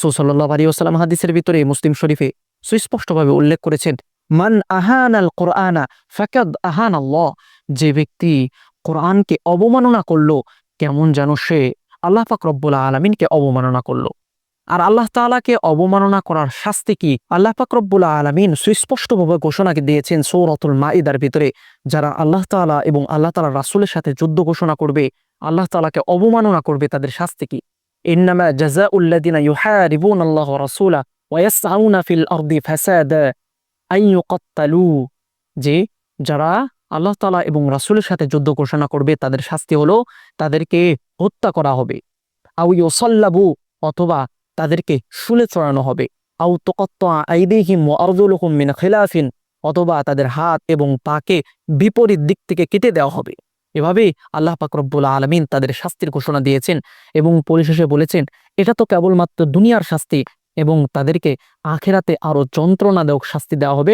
রাসূল সাল্লাল্লাহু আলাইহি ওয়াসাল্লাম হাদিসের ভিতরে মুসলিম শরীফে সুস্পষ্টভাবে উল্লেখ করেছেন, মান আহানাল কোরআনা ফাকাদ আহানাল্লাহ। যে ব্যক্তি কোরআনকে অবমাননা করলো, কেমন যেন সে আল্লাহ পাক রব্বুল আলামিনকে অবমাননা করলো। আর আল্লাহ তাআলাকে অবমাননা করার শাস্তি কি? আল্লাহ পাক রব্বুল আলামিন সুস্পষ্টভাবে ঘোষণা দিয়েছেন সূরাতুল মাইদার ভিতরে, যারা আল্লাহ তাআলা এবং আল্লাহ তাআলার রাসূলের সাথে যুদ্ধ ঘোষণা করবে, আল্লাহ তাআলাকে অবমাননা করবে, তাদের শাস্তি কি? ইন্নামা জাযাউল লাযিনা ইউহারিবুনাল্লাহ ওয়া রাসূলাহু ওয়া ইয়াসআউনা ফিল আরদি ফাসাদা আন ইউকাত্তালু। যে যারা আল্লাহ তাআলা এবং রাসূলের সাথে যুদ্ধ ঘোষণা করবে, তাদের শাস্তি হলো তাদেরকে হত্যা করা হবে, আও ইউসাল্লাবু, অথবা তাদেরকে শুলে চড়ানো হবে, আও তুকাত্তা আইদিহিম ওয়া আরজুলুহুম মিন খিলাফিন, অথবা তাদের হাত এবং পাকে বিপরীত দিক থেকে কেটে দেওয়া হবে। এভাবে আল্লাহ পাক রব্বুল আলামিন তাদের শাস্তির ঘোষণা দিয়েছেন এবং পরিশেষে বলেছেন, এটা তো কেবলমাত্র দুনিয়ার শাস্তি, এবং তাদেরকে আখিরাতে আরো যন্ত্রণাদায়ক শাস্তি দেওয়া হবে।